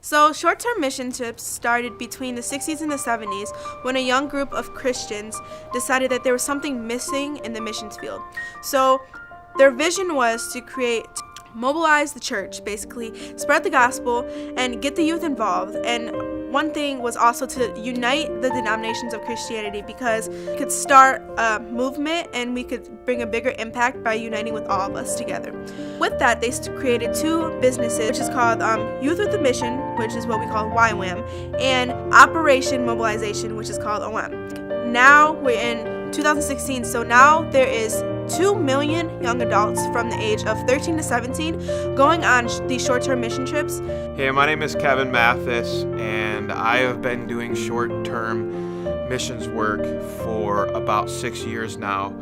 So, short-term mission trips started between the 60s and the 70s when a young group of Christians decided that there was something missing in the missions field. So, their vision was to mobilize the church, basically, spread the gospel, and get the youth involved. And one thing was also to unite the denominations of Christianity, because we could start a movement and we could bring a bigger impact by uniting with all of us together. With that, they created two businesses, which is called Youth with a Mission, which is what we call YWAM, and Operation Mobilization, which is called OM. Now we're in 2016, so now there is 2 million young adults from the age of 13 to 17 going on these short-term mission trips. Hey, my name is Kevin Mathis, and I have been doing short-term missions work for about 6 years now.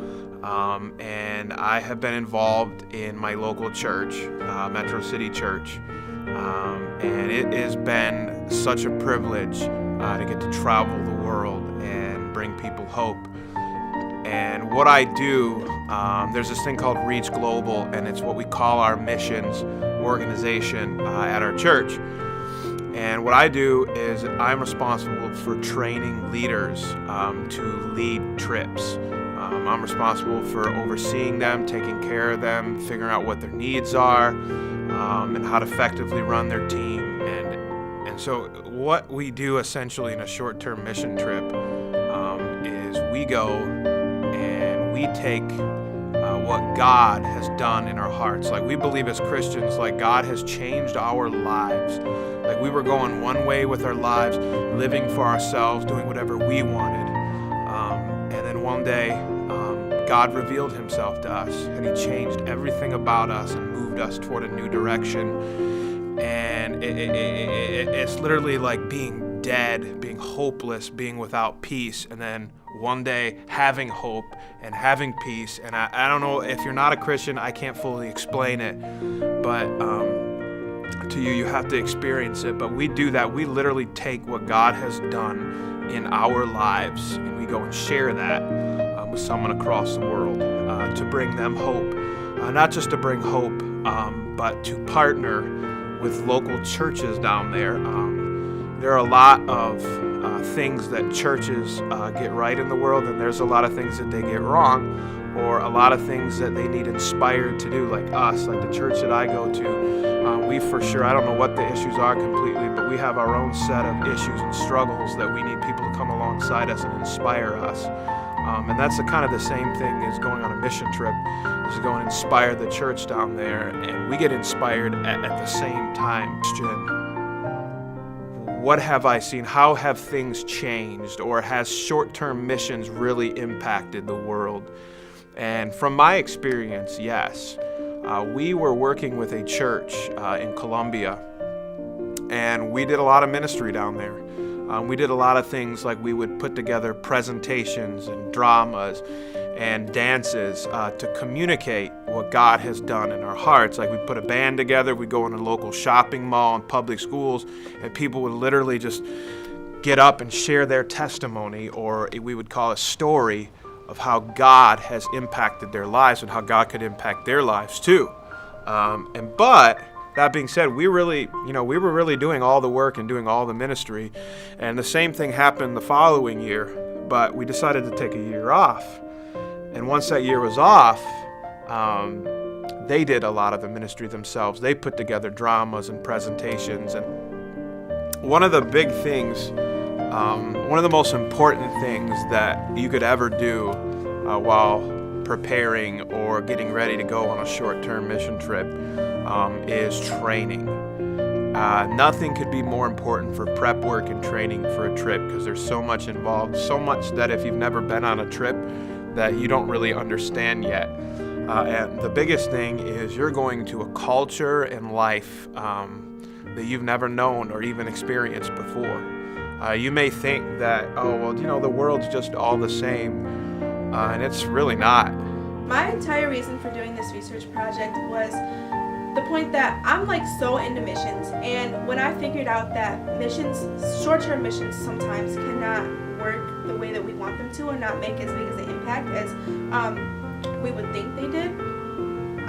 And I have been involved in my local church, Metro City Church, and it has been such a privilege to get to travel the world and bring people hope. And what I do, there's this thing called Reach Global, and it's what we call our missions organization at our church. And what I do is I'm responsible for training leaders to lead trips. I'm responsible for overseeing them, taking care of them, figuring out what their needs are, and how to effectively run their team. And so what we do essentially in a short-term mission trip is we go and we take what God has done in our hearts. Like, we believe as Christians, like, God has changed our lives. Like, we were going one way with our lives, living for ourselves, doing whatever we wanted. And then one day, God revealed himself to us, and he changed everything about us and moved us toward a new direction. And it's literally like being dead, being hopeless, being without peace, and then one day having hope and having peace. And I don't know, if you're not a Christian, I can't fully explain it, but to you have to experience it. But we do that. We literally take what God has done in our lives and we go and share that with someone across the world to bring them hope. Not just to bring hope, but to partner with local churches down there. There are a lot of things that churches get right in the world, and there's a lot of things that they get wrong, or a lot of things that they need inspired to do, like us, like the church that I go to. We for sure, I don't know what the issues are completely, but we have our own set of issues and struggles that we need people to come alongside us and inspire us. And that's kind of the same thing as going on a mission trip, is to go and inspire the church down there, and we get inspired at the same time. What have I seen? How have things changed? Or has short-term missions really impacted the world? And from my experience, yes. We were working with a church in Colombia, and we did a lot of ministry down there. We did a lot of things, like we would put together presentations and dramas and dances to communicate what God has done in our hearts. Like, we put a band together, we'd go in a local shopping mall and public schools, and people would literally just get up and share their testimony, or we would call a story of how God has impacted their lives and how God could impact their lives too. But that being said, we were really doing all the work and doing all the ministry, and the same thing happened the following year, but we decided to take a year off. And once that year was off, they did a lot of the ministry themselves. They put together dramas and presentations. And one of the big things, one of the most important things that you could ever do while preparing or getting ready to go on a short-term mission trip is training. Nothing could be more important for prep work and training for a trip, because there's so much involved, so much that if you've never been on a trip, that you don't really understand yet. And the biggest thing is you're going to a culture and life that you've never known or even experienced before. You may think that, the world's just all the same, and it's really not. My entire reason for doing this research project was the point that I'm so into missions, and when I figured out that missions, short-term missions, sometimes cannot work the way that we want them to, or not make as big as an impact as we would think they did,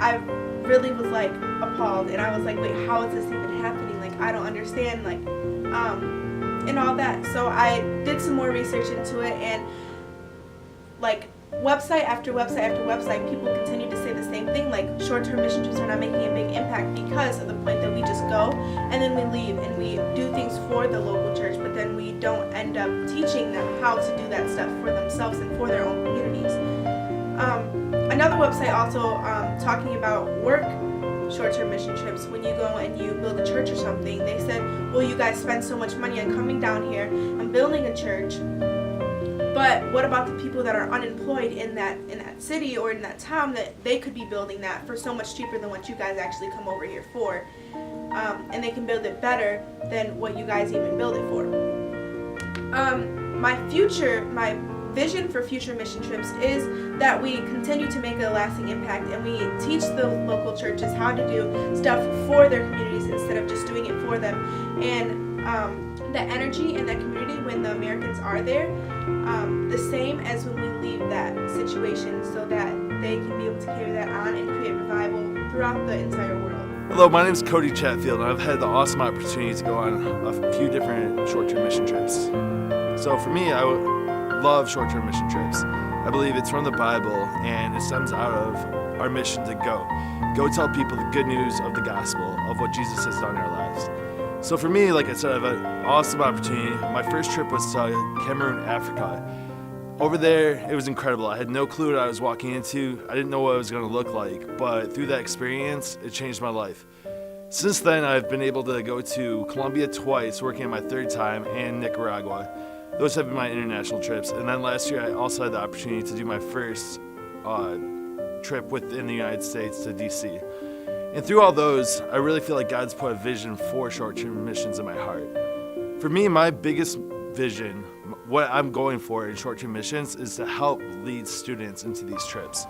I really was appalled, and I was like, wait, how is this even happening? I don't understand, like, and all that. So I did some more research into it, and like website after website after website, people continue to say the same thing, like short-term mission trips are not making a big impact because of the point that we just go and then we leave and we do things for the local church, but then we don't end up teaching them how to do that stuff for themselves and for their own communities. Another website also talking about work short-term mission trips, when you go and you build a church or something, they said, well, you guys spend so much money on coming down here and building a church, but what about the people that are unemployed in that city or in that town, that they could be building that for so much cheaper than what you guys actually come over here for, and they can build it better than what you guys even build it for. My vision for future mission trips is that we continue to make a lasting impact and we teach the local churches how to do stuff for their communities instead of just doing it for them. And the energy in that community when the Americans are there, the same as when we leave that situation, so that they can be able to carry that on and create revival throughout the entire world. Hello, my name is Cody Chatfield, and I've had the awesome opportunity to go on a few different short-term mission trips. So for me, I love short-term mission trips. I believe it's from the Bible, and it stems out of our mission to go tell people the good news of the gospel of what Jesus has done in our lives. So for me, like I said, I have an awesome opportunity. My first trip was to Cameroon, Africa. Over there, it was incredible. I had no clue what I was walking into. I didn't know what it was going to look like, but through that experience, it changed my life. Since then, I've been able to go to Colombia twice, working on my third time, and Nicaragua. Those have been my international trips. And then last year, I also had the opportunity to do my first trip within the United States to DC. And through all those, I really feel like God's put a vision for short-term missions in my heart. For me, my biggest vision, what I'm going for in short-term missions, is to help lead students into these trips.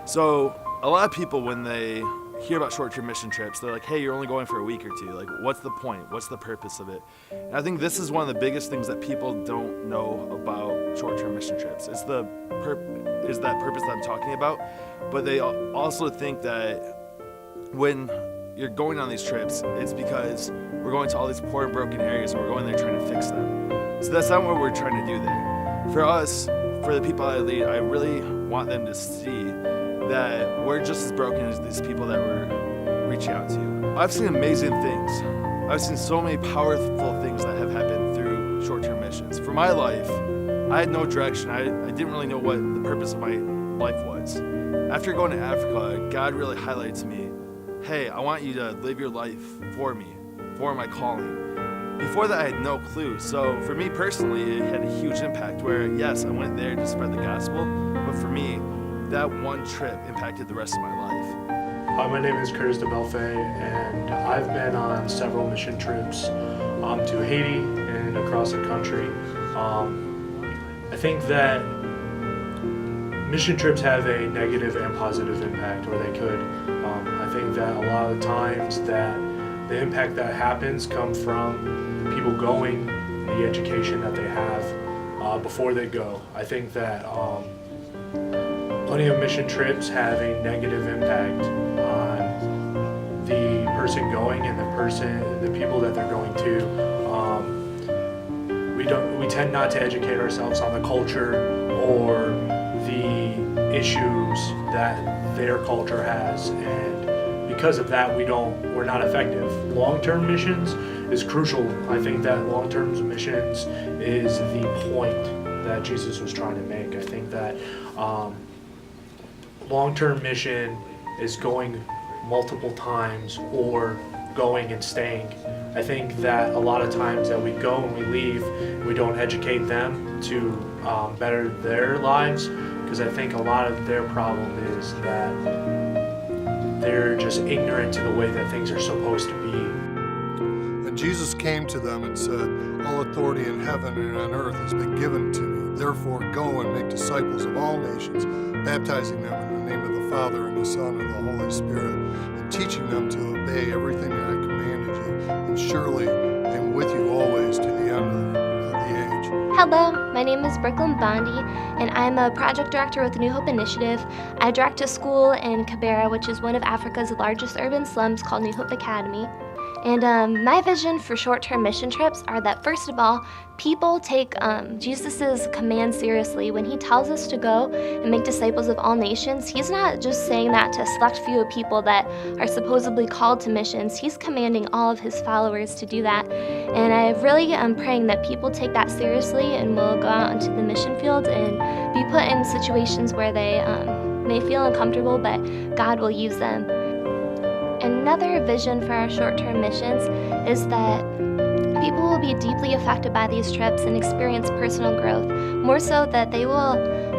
So a lot of people, when they hear about short-term mission trips, they're like, hey, you're only going for a week or two. Like, what's the point? What's the purpose of it? And I think this is one of the biggest things that people don't know about short-term mission trips. It's that purpose that I'm talking about, but they also think that when you're going on these trips, it's because we're going to all these poor and broken areas and we're going there trying to fix them. So that's not what we're trying to do there. For us, for the people I lead, I really want them to see that we're just as broken as these people that we're reaching out to. I've seen amazing things. I've seen so many powerful things that have happened through short-term missions. For my life, I had no direction. I didn't really know what the purpose of my life was. After going to Africa, God really highlighted to me, hey, I want you to live your life for me, for my calling. Before that, I had no clue. So for me personally, it had a huge impact where, yes, I went there to spread the gospel, but for me, that one trip impacted the rest of my life. My name is Curtis de Belfay, and I've been on several mission trips to Haiti and across the country. I think that mission trips have a negative and positive impact, or they could. I think that a lot of the times that the impact that happens come from the people going, the education that they have before they go. I think that plenty of mission trips have a negative impact on the person going and the people that they're going to. We tend not to educate ourselves on the culture or the issues that their culture has, and because of that, we're not effective. Long-term missions is crucial. I think that long-term missions is the point that Jesus was trying to make. I think that long-term mission is going multiple times or going and staying. I think that a lot of times that we go and we leave, we don't educate them to better their lives, because I think a lot of their problem is that they're just ignorant to the way that things are supposed to be. And Jesus came to them and said, all authority in heaven and on earth has been given to me. Therefore go and make disciples of all nations, baptizing them in the name of the Father and the Son and the Holy Spirit, and teaching them to obey everything that I commanded you. And surely I am with you always to the end of the age. Hello, my name is Brooklyn Bondi, and I'm a project director with the New Hope Initiative. I direct a school in Camaria, which is one of Africa's largest urban slums, called New Hope Academy. And my vision for short-term mission trips are that, first of all, people take Jesus' command seriously. When he tells us to go and make disciples of all nations, he's not just saying that to a select few of people that are supposedly called to missions. He's commanding all of his followers to do that. And I really am praying that people take that seriously and will go out into the mission field and be put in situations where they may feel uncomfortable, but God will use them. Another vision for our short-term missions is that people will be deeply affected by these trips and experience personal growth, more so that they will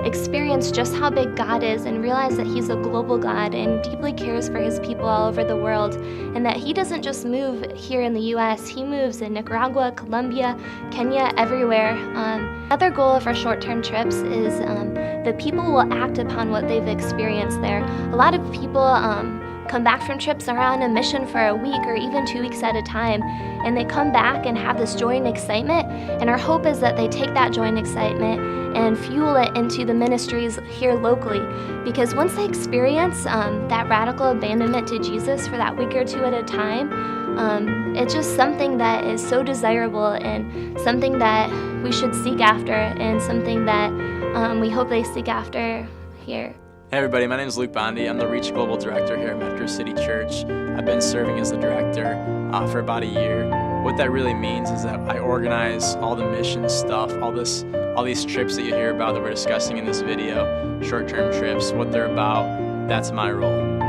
experience just how big God is and realize that He's a global God and deeply cares for His people all over the world, and that He doesn't just move here in the U.S., He moves in Nicaragua, Colombia, Kenya, everywhere. Another goal of our short-term trips is that people will act upon what they've experienced there. A lot of people come back from trips are on a mission for a week or even 2 weeks at a time, and they come back and have this joy and excitement, and our hope is that they take that joy and excitement and fuel it into the ministries here locally, because once they experience that radical abandonment to Jesus for that week or two at a time, it's just something that is so desirable and something that we should seek after, and something that we hope they seek after here. Hey everybody, my name is Luke Bondi. I'm the Reach Global Director here at Metro City Church. I've been serving as the director for about a year. What that really means is that I organize all the mission stuff, all these trips that you hear about that we're discussing in this video, short-term trips, what they're about. That's my role.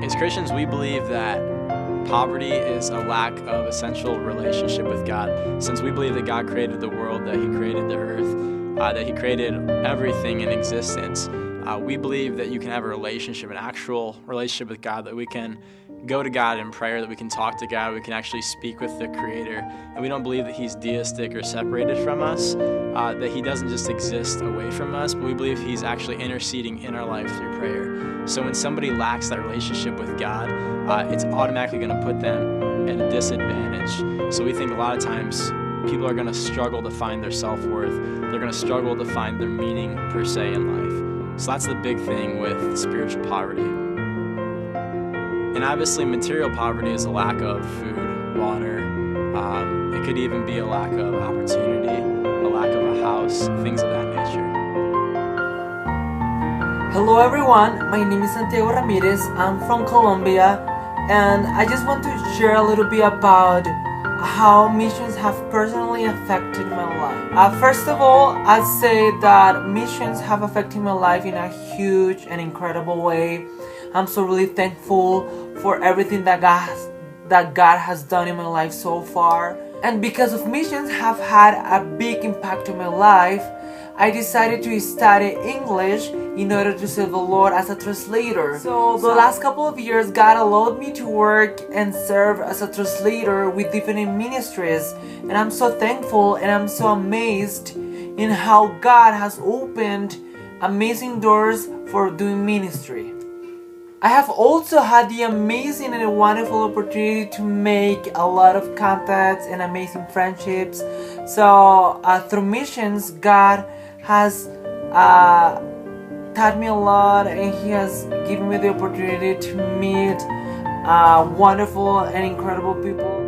As Christians, we believe that poverty is a lack of essential relationship with God. Since we believe that God created the world, that He created the earth, that He created everything in existence, we believe that you can have a relationship, an actual relationship with God, that we can go to God in prayer, that we can talk to God, we can actually speak with the Creator. And we don't believe that He's deistic or separated from us, that He doesn't just exist away from us, but we believe He's actually interceding in our life through prayer. So when somebody lacks that relationship with God, it's automatically going to put them at a disadvantage. So we think a lot of times people are going to struggle to find their self-worth. They're going to struggle to find their meaning, per se, in life. So that's the big thing with spiritual poverty. And obviously material poverty is a lack of food, water. It could even be a lack of opportunity, a lack of a house, things of that nature. Hello everyone, my name is Santiago Ramirez. I'm from Colombia, and I just want to share a little bit about how missions have personally affected my life. First of all, I'd say that missions have affected my life in a huge and incredible way. I'm so really thankful for everything that God has done in my life so far. And because of missions have had a big impact on my life, I decided to study English in order to serve the Lord as a translator. So the last couple of years, God allowed me to work and serve as a translator with different ministries. And I'm so thankful and I'm so amazed in how God has opened amazing doors for doing ministry. I have also had the amazing and wonderful opportunity to make a lot of contacts and amazing friendships. So through missions, God has taught me a lot, and He has given me the opportunity to meet wonderful and incredible people.